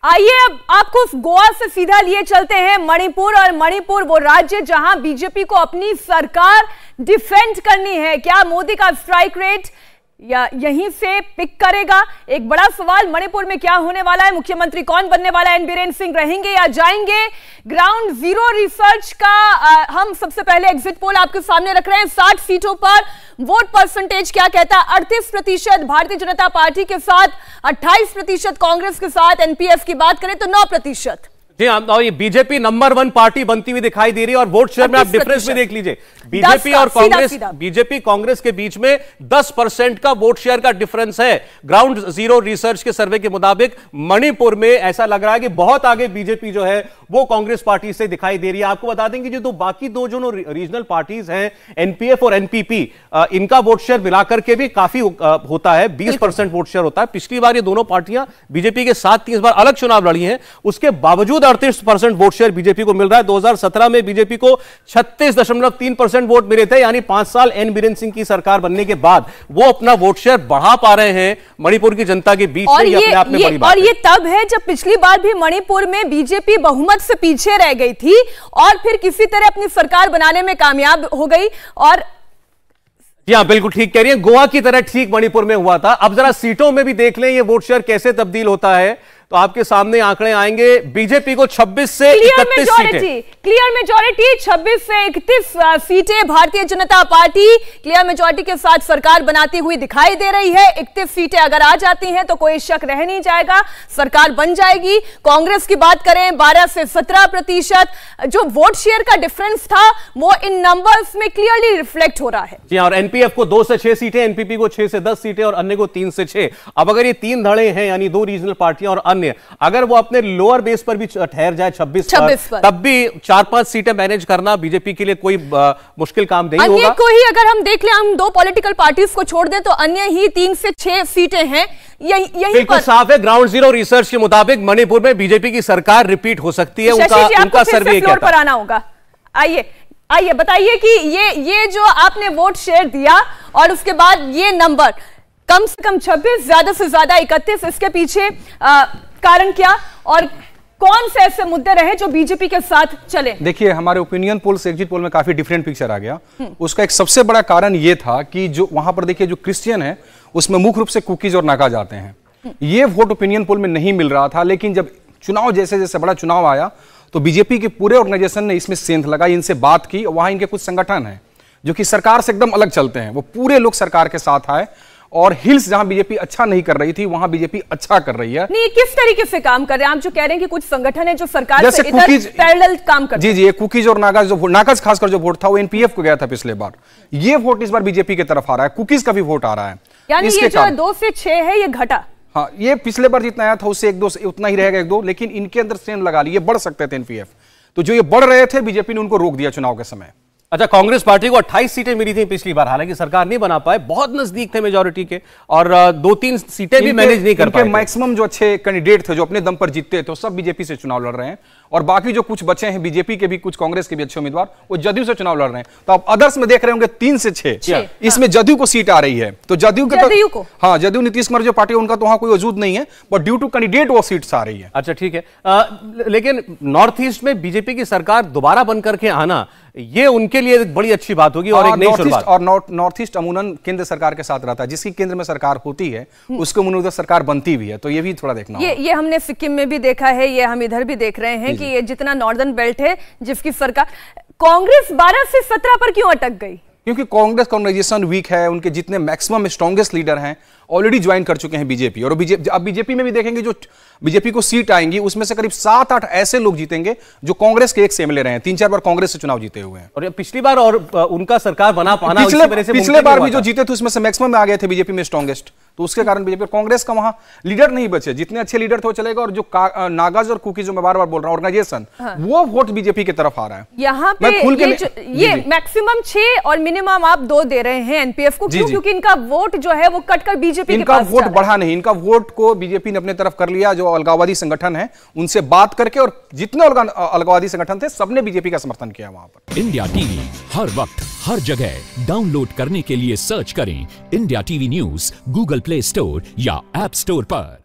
आइए अब आपको गोवा से सीधा लिए चलते हैं मणिपुर। और मणिपुर वो राज्य जहां बीजेपी को अपनी सरकार डिफेंड करनी है। क्या मोदी का स्ट्राइक रेट या यहीं से पिक करेगा? एक बड़ा सवाल मणिपुर में क्या होने वाला है, मुख्यमंत्री कौन बनने वाला है, एन बीरेन सिंह रहेंगे या जाएंगे? ग्राउंड जीरो रिसर्च का हम सबसे पहले एग्जिट पोल आपके सामने रख रहे हैं। 60 सीटों पर वोट परसेंटेज क्या कहता है? 38% भारतीय जनता पार्टी के साथ, 28% कांग्रेस के साथ। एनपीएफ की बात करें तो 9%। जी हाँ, और ये बीजेपी नंबर 1 पार्टी बनती हुई दिखाई दे रही है। और वोट शेयर में आप डिफरेंस भी देख लीजिए, बीजेपी और कांग्रेस, बीजेपी कांग्रेस के बीच में 10% का वोट शेयर का डिफरेंस है। ग्राउंड जीरो रिसर्च के सर्वे के मुताबिक मणिपुर में ऐसा लग रहा है कि बहुत आगे बीजेपी जो है वो कांग्रेस पार्टी से दिखाई दे रही है। आपको बता देंगे जो बाकी दो जो रीजनल पार्टीज हैं, एनपीएफ और एनपीपी, इनका वोट शेयर मिलाकर के भी काफी होता है, 20% वोट शेयर होता है। पिछली बार ये दोनों पार्टियां बीजेपी के साथ 30 बार अलग चुनाव लड़ी हैं, उसके बावजूद 38% वोट शेयर बीजेपी को मिल रहा है। 2017 में बीजेपी को 36.3% वोट मिले थे, यानी 5 साल एन बीरेन सिंह की सरकार बनने के बाद वो अपना वोट शेयर बढ़ा पा रहे हैं मणिपुर की जनता के बीच में। ये अपने आप में बड़ी बात है। और ये तब है जब पिछली बार भी मणिपुर में बीजेपी बहुमत से पीछे रह गई थी और फिर किसी तरह अपनी सरकार बनाने में कामयाब हो गई। और जी हाँ, बिल्कुल ठीक कह रही है, गोवा की तरह ठीक मणिपुर में हुआ था। अब जरा सीटों में भी देख लें ये वोट शेयर कैसे तब्दील होता है, तो आपके सामने आंकड़े आएंगे। बीजेपी को 26 से 31 सीटें, क्लियर मेजॉरिटी 26 से 31 सीटें Bharatiya Janata party clear majority के साथ सरकार बनाती हुई दिखाई दे रही है। 31 सीटें अगर आ जाती हैं तो कोई शक रह नहीं जाएगा, सरकार बन जाएगी। कांग्रेस की बात करें 12 से 17%। जो वोट शेयर का डिफरेंस था वो इन नंबर्स में क्लियरली रिफ्लेक्ट हो रहा है। जी और एनपीएफ को 2 से 6 सीटें, एनपीपी को 6 से 10 सीटें और अन्य को 3 से 6। अब अगर ये 3 धड़े हैं, यानी 2 रीजनल पार्टियां और अन्य, अगर वो अपने लोअर बेस पर भी ठहर जाए 26 पर, तब भी 4-5 सीटें मैनेज करना बीजेपी के लिए कोई मुश्किल काम नहीं होगा। अन्य को ही अगर हम देख लें, हम 2 पॉलिटिकल पार्टीज को छोड़ दें तो अन्य ही 3 से 6 सीटें हैं। यही बिल्कुल साफ है। ग्राउंड जीरो रिसर्च के मुताबिक मणिपुर में बीजेपी की सरकार रिपीट हो सकती है। उनका सर्वे फ्लोर पर आना होगा। आइए बताइए कि ये जो आपने वोट शेयर दिया और उसके बाद ये नंबर कम से कम 26, ज्यादा से ज्यादा 31, इसके पीछे कारण क्या और कौन से ऐसे मुद्दे रहे जो बीजेपी के साथ चले? देखिए, हमारे ओपिनियन पोल से एग्जिट पोल में काफी डिफरेंट पिक्चर आ गया। उसका एक सबसे बड़ा कारण यह था कि जो वहां पर देखिए जो क्रिश्चियन है उसमें मुख्य रूप से कुकीज और नागा जाते हैं। ये वोट ओपिनियन पोल में नहीं मिल रहा था, लेकिन जब चुनाव जैसे जैसे बड़ा चुनाव आया तो बीजेपी के पूरे ऑर्गेनाइजेशन ने इसमें सेंध लगाई, इनसे बात की। वहां इनके कुछ संगठन हैं जो कि सरकार से एकदम अलग चलते हैं, वो पूरे लोग सरकार के साथ आए और हिल्स जहां बीजेपी अच्छा नहीं कर रही थी वहां बीजेपी अच्छा कर रही है। नहीं, किस तरीके से काम कर रहे हैं? आप जो कह रहे हैं कि कुछ संगठन है जो सरकार से इधर पैरेलल काम कर रहे हैं। जी, ये कुकीज और नागाज, जो नागाज खासकर जो वोट था वो एनपीएफ को गया था पिछले बार, ये वोट इस बार बीजेपी की तरफ आ रहा है। कुकीज का भी वोट आ रहा है, यानी ये जो 2 से 6 है ये घटा। हाँ, ये पिछले बार जितना आया था उससे 1-2 उतना ही रहेगा, 1-2, लेकिन इनके अंदर सेंध लगा ली, ये बढ़ सकते थे एनपीएफ। तो जो ये बढ़ रहे थे बीजेपी ने उनको रोक दिया चुनाव के समय। अच्छा, कांग्रेस पार्टी को 28 सीटें मिली थी पिछली बार, हालांकि सरकार नहीं बना पाए, बहुत नजदीक थे मेजॉरिटी के, और 2-3 सीटें भी मैनेज नहीं कर पाए। मैक्सिमम जो अच्छे कैंडिडेट थे जो अपने दम पर जीतते थे सब बीजेपी से चुनाव लड़ रहे हैं, और बाकी जो कुछ बचे हैं बीजेपी के भी, कुछ कांग्रेस के भी अच्छे उम्मीदवार, वो जदयू से चुनाव लड़ रहे हैं। तो आप अदर्स में देख रहे होंगे 3 से 6, इसमें जदयू को सीट आ रही है। तो जदयू को हाँ, जदयू नीतीश कुमार जो पार्टी उनका तो वहां कोई वजूद नहीं है, बट ड्यू टू कैंडिडेट वो सीट्स आ रही है। अच्छा, ठीक है। लेकिन नॉर्थ ईस्ट में बीजेपी की सरकार दोबारा बन करके आना, ये उनके लिए एक बड़ी अच्छी बात होगी और एक नई शुरुआत। और नॉर्थ ईस्ट अमूमन केंद्र सरकार के साथ रहता है, जिसकी केंद्र में सरकार होती है उसके उधर सरकार बनती भी है, तो ये भी थोड़ा देखना होगा। ये हमने सिक्किम में भी देखा है, ये हम इधर भी देख रहे हैं कि ये जितना नॉर्दर्न बेल्ट है जिसकी सरकार, कांग्रेस 12 से 17 पर क्यों अटक गई? क्योंकि कांग्रेस का ऑर्गेनाइजेशन वीक है, उनके जितने मैक्सिमम स्ट्रॉन्गेस्ट लीडर हैं ऑलरेडी ज्वाइन कर चुके हैं बीजेपी। और अब बीजेपी में भी देखेंगे जो बीजेपी को सीट आएंगी उसमें से करीब 7-8 ऐसे लोग जीतेंगे जो कांग्रेस के एक से एमएलए रहे हैं, 3-4 बार कांग्रेस से चुनाव जीते हुए हैं। और पिछली बार और उनका सरकार बना पाना पिछले बार भी जो जीते थे उसमें से मैक्सिमम आ गए थे बीजेपी में स्ट्रॉन्गेस्ट, तो उसके कारण बीजेपी कांग्रेस का वहां लीडर नहीं बचे। जितने अच्छे लीडर थे वो चलेगा, और जो नागाज और कुकीज जो मैं बार बार बोल रहा हूं ऑर्गेनाइजेशन, वो वोट बीजेपी की तरफ आ रहा है। यहाँ पे ये मैक्सिमम 6 और मिनिमम आप 2 दे रहे हैं एनपीएफ को, क्योंकि इनका वोट जो है वो कटकर बीजेपी के पास वोट बढ़ा नहीं, इनका वोट को बीजेपी ने अपने तरफ कर लिया। जो अलगाववादी संगठन है उनसे बात करके, और जितने अलगाववादी संगठन थे सबने बीजेपी का समर्थन किया वहां पर। इंडिया टीवी हर वक्त हर जगह डाउनलोड करने के लिए सर्च करें India TV news Google play store या ऐप स्टोर पर।